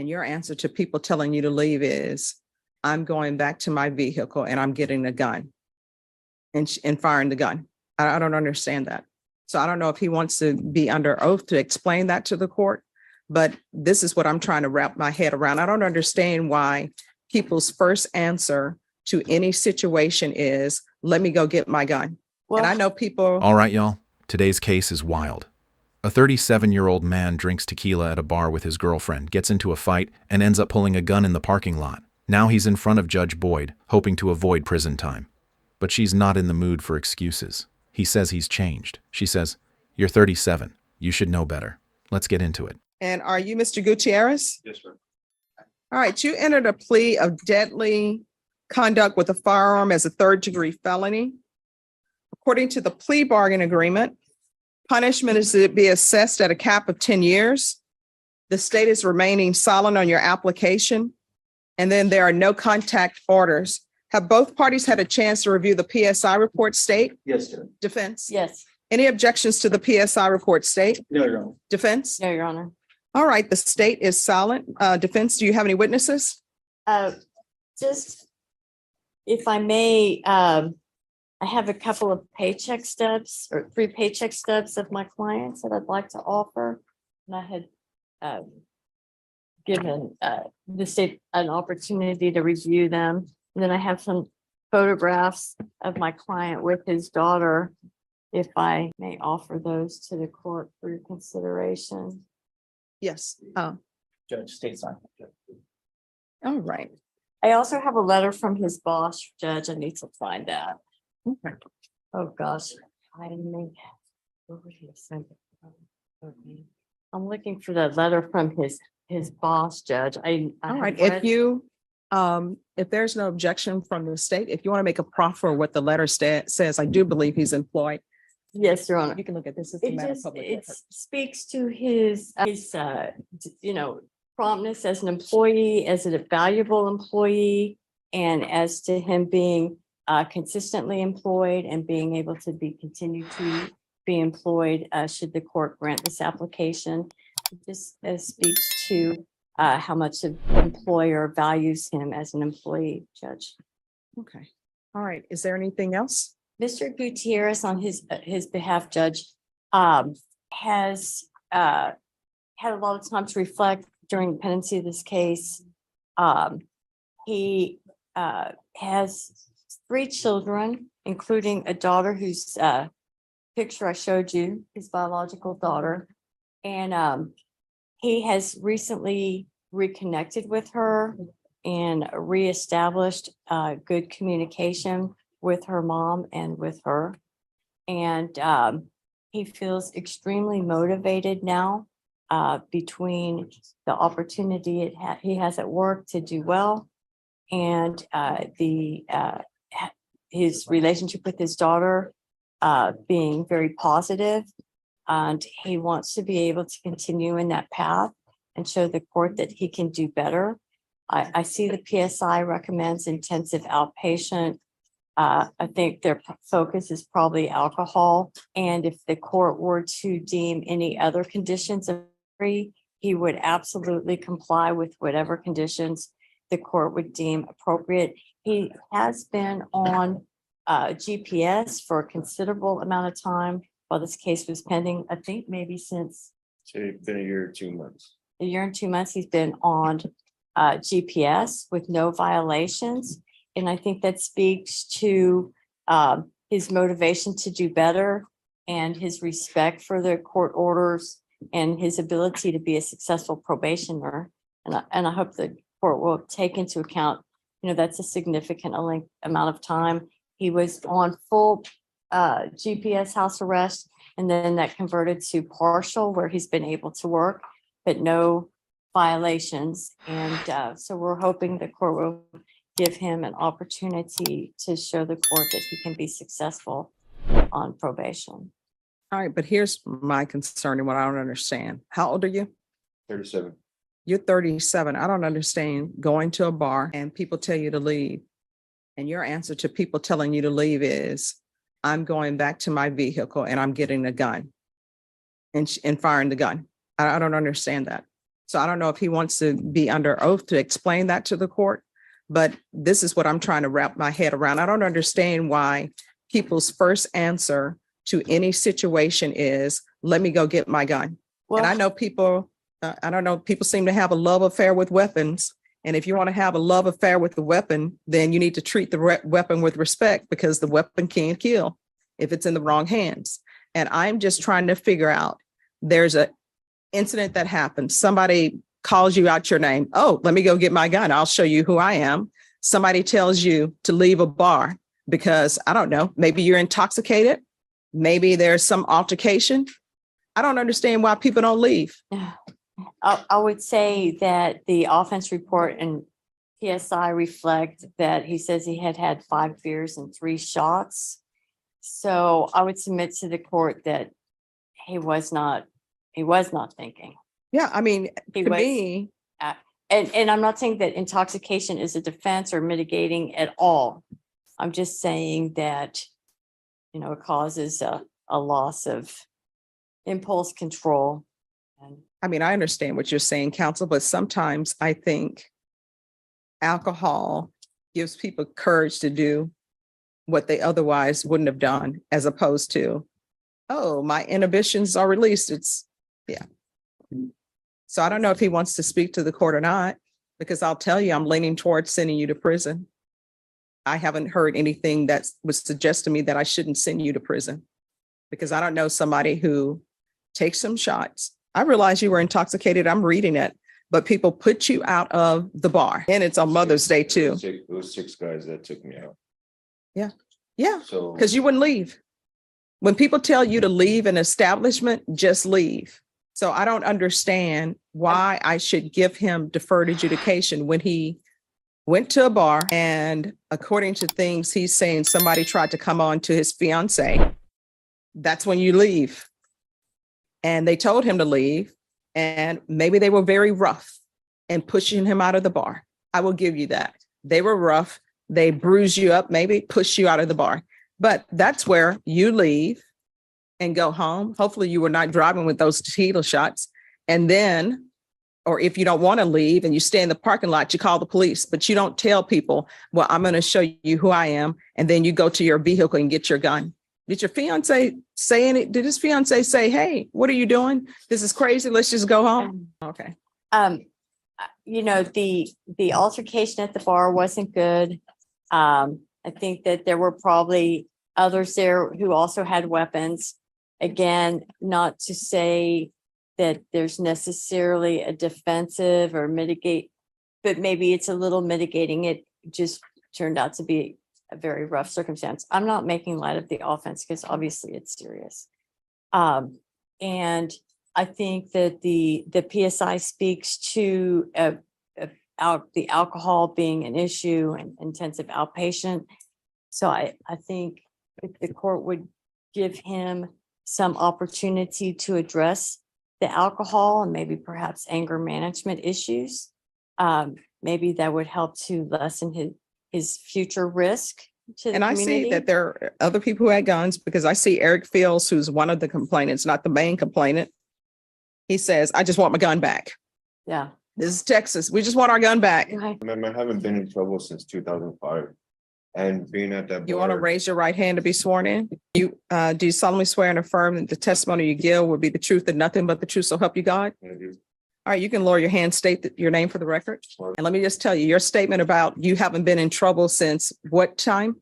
And your answer to people telling you to leave is, I'm going back to my vehicle and I'm getting a gun and firing the gun. I don't understand that. So I don't know if he wants to be under oath to explain that to the court, but this is what I'm trying to wrap my head around. I don't understand why people's first answer to any situation is, let me go get my gun. Well, and I know people. All right, y'all. Today's case is wild. A 37-year-old man drinks tequila at a bar with his girlfriend, gets into a fight, and ends up pulling a gun in the parking lot. Now he's in front of Judge Boyd, hoping to avoid prison time. But she's not in the mood for excuses. He says he's changed. She says, "You're 37. You should know better. Let's get into it." And are you Mr. Gutierrez? Yes, sir. All right, you entered a plea of deadly conduct with a firearm as a third-degree felony. According to the plea bargain agreement, punishment is to be assessed at a cap of 10 years. The state is remaining silent on your application. And then there are no contact orders. Have both parties had a chance to review the PSI report, state? Yes, sir. Defense? yes. Any objections to the PSI report, state? No, Your Honor. Defense? No, Your Honor. All right, the state is silent. Defense, do you have any witnesses? Just, if I may, I have a couple of paycheck stubs or 3 paycheck stubs of my clients that I'd like to offer. And I had given the state an opportunity to review them. And then I have some photographs of my client with his daughter, if I may offer those to the court for your consideration. Yes. Judge, state sign. All right. I also have a letter from his boss, Judge. I need to find that. Okay. Oh, gosh. I didn't where would he have sent it from? Okay. I'm looking for the letter from his boss, Judge. I All right. have If read- you, if there's no objection from the state, if you want to make a proffer what the letter says, I do believe he's employed. Yes, Your Honor. You can look at this as a It matter of just, public it record. speaks to his, promptness as an employee, as a valuable employee, and as to him being consistently employed and being able to continue to be employed should the court grant this application. This speaks to how much the employer values him as an employee, Judge. Okay. All right. Is there anything else? Mr. Gutierrez, on his behalf, Judge, has had a lot of time to reflect during the pendency of this case. He has 3 children, including a daughter whose picture I showed you, his biological daughter. And he has recently reconnected with her and reestablished good communication with her mom and with her. And he feels extremely motivated now between the opportunity he has at work to do well and his relationship with his daughter being very positive. And he wants to be able to continue in that path and show the court that he can do better. I see the PSI recommends intensive outpatient. I think their focus is probably alcohol. And if the court were to deem any other conditions of free, he would absolutely comply with whatever conditions the court would deem appropriate. He has been on GPS for a considerable amount of time while this case was pending. I think maybe since So it's been a year or 2 months. a year and 2 months, he's been on GPS with no violations. And I think that speaks to his motivation to do better and his respect for the court orders and his ability to be a successful probationer. And I hope the court will take into account, that's a significant amount of time. He was on full GPS house arrest, and then that converted to partial where he's been able to work, but no violations. And so we're hoping the court will give him an opportunity to show the court that he can be successful on probation. All right, but here's my concern and what I don't understand. How old are you? 37. You're 37. I don't understand going to a bar and people tell you to leave. And your answer to people telling you to leave is, I'm going back to my vehicle and I'm getting a gun and firing the gun. I don't understand that. So I don't know if he wants to be under oath to explain that to the court, but this is what I'm trying to wrap my head around. I don't understand why people's first answer to any situation is, let me go get my gun. And I Well, know people, I don't know, people seem to have a love affair with weapons. And if you want to have a love affair with the weapon, then you need to treat the weapon with respect, because the weapon can kill if it's in the wrong hands. And I'm just trying to figure out, there's a incident that happens. Somebody calls you out your name. Oh, let me go get my gun. I'll show you who I am. Somebody tells you to leave a bar because, I don't know, maybe you're intoxicated. Maybe there's some altercation. I don't understand why people don't leave. I would say that the offense report and PSI reflect that he says he had had 5 beers and 3 shots. So I would submit to the court that he was not thinking. Yeah, I mean, He to was- me, And I'm not saying that intoxication is a defense or mitigating at all. I'm just saying that, it causes a loss of impulse control. And I mean, I understand what you're saying, counsel, but sometimes I think alcohol gives people courage to do what they otherwise wouldn't have done, as opposed to, oh, my inhibitions are released. Yeah. So I don't know if he wants to speak to the court or not, because I'll tell you, I'm leaning towards sending you to prison. I haven't heard anything that would suggest to me that I shouldn't send you to prison, because I don't know somebody who takes some shots. I realize you were intoxicated. I'm reading it, but people put you out of the bar, and it's on Mother's Day too. It was 6 guys that took me out. Yeah, So. because you wouldn't leave. When people tell you to leave an establishment, just leave. So I don't understand why I should give him deferred adjudication when he went to a bar, and according to things he's saying, somebody tried to come on to his fiance. That's when you leave. And they told him to leave, and maybe they were very rough and pushing him out of the bar. I will give you that. They were rough. They bruise you up, maybe push you out of the bar. But that's where you leave and go home. Hopefully you were not driving with those tequila shots. And then, or if you don't want to leave and you stay in the parking lot, you call the police, but you don't tell people, well, I'm going to show you who I am. And then you go to your vehicle and get your gun. Did your fiance say any, did his fiance say, hey, what are you doing? This is crazy. Let's just go home. Okay. The altercation at the bar wasn't good. I think that there were probably others there who also had weapons. Again, not to say that there's necessarily a defensive or mitigate, but maybe it's a little mitigating. It just turned out to be a very rough circumstance. I'm not making light of the offense because obviously it's serious. And I think that the PSI speaks to the alcohol being an issue and intensive outpatient. So I think if the court would give him some opportunity to address the alcohol and maybe perhaps anger management issues, maybe that would help to lessen his future risk to the And I community. see that there are other people who had guns, because I see Eric Fields, who's one of the complainants, not the main complainant. He says, I just want my gun back. Yeah. This is Texas. We just want our gun back. Okay. I haven't been in trouble since 2005. And being at that You want to bar, raise your right hand to be sworn in? Do you solemnly swear and affirm that the testimony you give will be the truth and nothing but the truth, so help you God? I do. All right, you can lower your hand, state your name for the record. And let me just tell you, your statement about you haven't been in trouble since what time?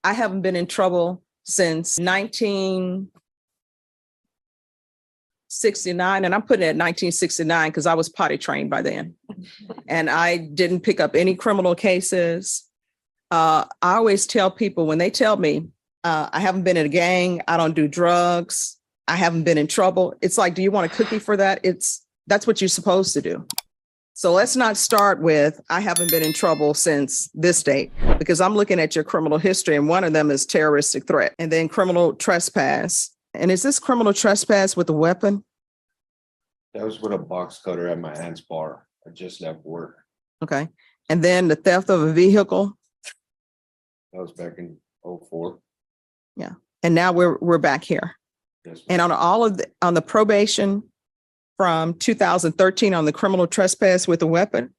I haven't been in trouble since 1969, and I'm putting it at 1969 because I was potty trained by then. And I didn't pick up any criminal cases. I always tell people when they tell me I haven't been in a gang, I don't do drugs, I haven't been in trouble. It's like, do you want a cookie for that? That's what you're supposed to do. So let's not start with, I haven't been in trouble since this date, because I'm looking at your criminal history and one of them is terroristic threat and then criminal trespass. And is this criminal trespass with a weapon? That was with a box cutter at my aunt's bar. I just left work. Okay. And then the theft of a vehicle. That was back in 2004. And now we're back here. Yes, And ma'am. on the probation from 2013 on the criminal trespass with a weapon.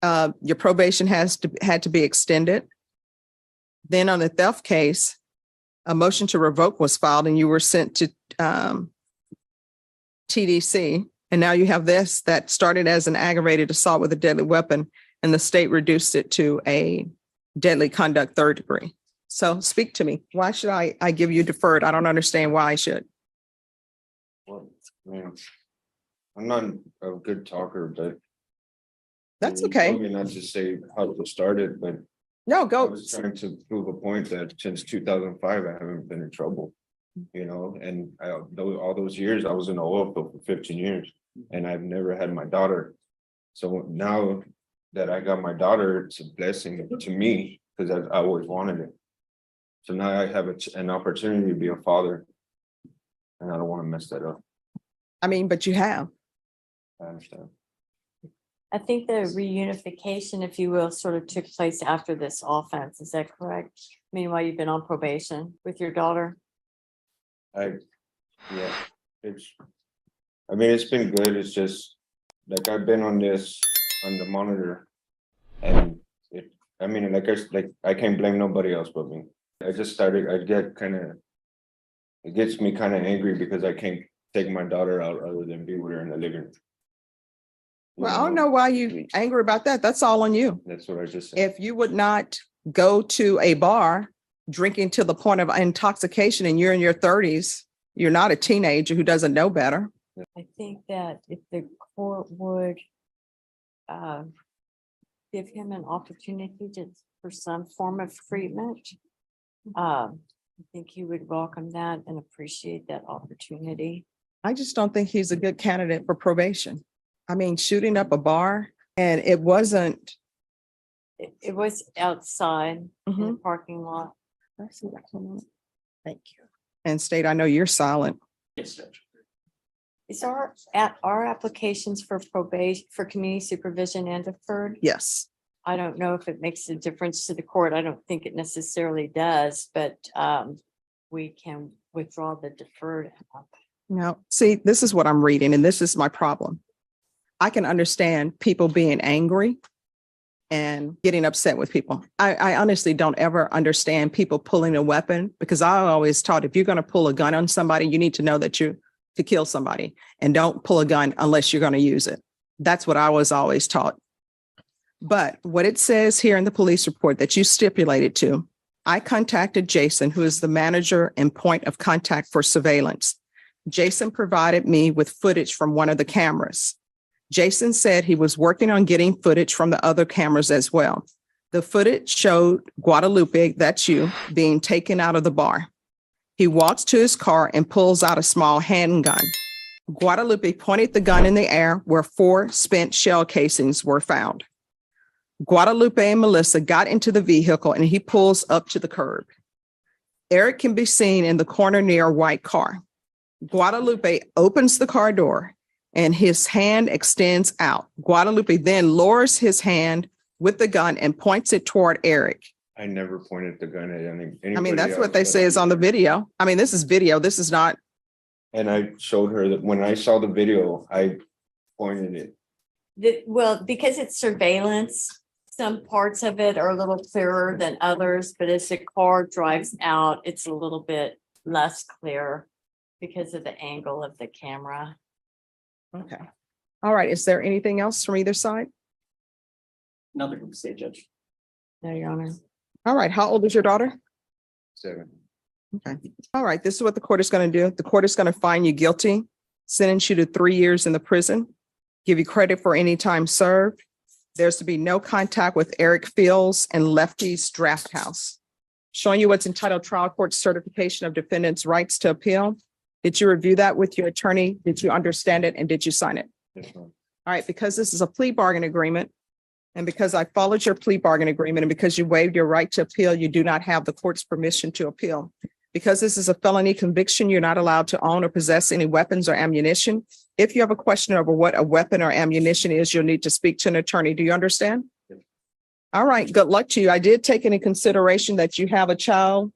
Your probation had to be extended. Then on the theft case, a motion to revoke was filed and you were sent to TDC. And now you have this that started as an aggravated assault with a deadly weapon, and the state reduced it to a deadly conduct 3rd degree. So speak to me. Why should I give you deferred? I don't understand why I should. Well, man, I'm not a good talker, but. That's you told okay. me not to say how it started, but No, I go. was trying to prove a point that since 2005, I haven't been in trouble. You know, and all those years, I was in the oil field for 15 years and I've never had my daughter. So now that I got my daughter, it's a blessing to me because I always wanted it. So now I have an opportunity to be a father and I don't want to mess that up. I mean, but you have. I understand. I think the reunification, if you will, sort of took place after this offense. Is that correct? Meanwhile, you've been on probation with your daughter. Yeah, it's been good. It's just like I've been on the monitor and I can't blame nobody else but me. I it gets me kind of angry because I can't take my daughter out other than be with her in the living room. Well, I don't know why you angry about that. That's all on you. That's what I just said. If you would not go to a bar drinking to the point of intoxication and you're in your 30s, you're not a teenager who doesn't know better. I think that if the court would give him an opportunity for some form of treatment, I think he would welcome that and appreciate that opportunity. I just don't think he's a good candidate for probation. I mean, shooting up a bar, and it wasn't. It was outside in the Mhm. parking lot. Thank you. And State, I know you're silent. Is our applications for probation, for community supervision and deferred? Yes. I don't know if it makes a difference to the court. I don't think it necessarily does, but we can withdraw the deferred. Now, see, this is what I'm reading, and this is my problem. I can understand people being angry and getting upset with people. I honestly don't ever understand people pulling a weapon, because I always taught if you're going to pull a gun on somebody, you need to know that you to kill somebody, and don't pull a gun unless you're going to use it. That's what I was always taught. But what it says here in the police report that you stipulated to, I contacted Jason, who is the manager and point of contact for surveillance. Jason provided me with footage from one of the cameras. Jason said he was working on getting footage from the other cameras as well. The footage showed Guadalupe, that's you, being taken out of the bar. He walks to his car and pulls out a small handgun. Guadalupe pointed the gun in the air where 4 spent shell casings were found. Guadalupe and Melissa got into the vehicle and he pulls up to the curb. Eric can be seen in the corner near a white car. Guadalupe opens the car door and his hand extends out. Guadalupe then lowers his hand with the gun and points it toward Eric. I never pointed the gun at anybody. I mean, that's what they else. say is on the video. I mean, this is video. This is not. And I showed her that when I saw the video, I pointed it. Well, because it's surveillance, some parts of it are a little clearer than others, but as the car drives out, it's a little bit less clear because of the angle of the camera. Okay. All right. Is there anything else from either side? Nothing from the state, Judge. No, Your Honor. All right. How old is your daughter? 7. Okay. All right. This is what the court is going to do. The court is going to find you guilty, sentence you to 3 years in the prison, give you credit for any time served. There's to be no contact with Eric Fields and Lefty's Draft House. Showing you what's entitled Trial Court Certification of Defendant's Rights to Appeal. Did you review that with your attorney? Did you understand it? And did you sign it? Yes, ma'am. All right. Because this is a plea bargain agreement, and because I followed your plea bargain agreement, and because you waived your right to appeal, you do not have the court's permission to appeal. Because this is a felony conviction, you're not allowed to own or possess any weapons or ammunition. If you have a question over what a weapon or ammunition is, you'll need to speak to an attorney. Do you understand? Yes. All right. Good luck to you. I did take into consideration that you have a child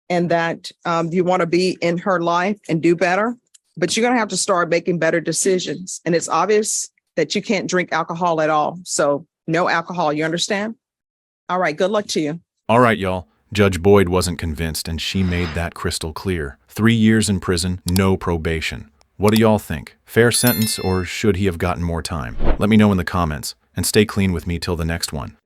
and that you want to be in her life and do better. but you're gonna have to start making better decisions. And it's obvious that you can't drink alcohol at all. So no alcohol, you understand? All right, good luck to you. All right, y'all. Judge Boyd wasn't convinced, and she made that crystal clear. 3 years in prison, no probation. What do y'all think? Fair sentence, or should he have gotten more time? Let me know in the comments, and stay clean with me till the next one.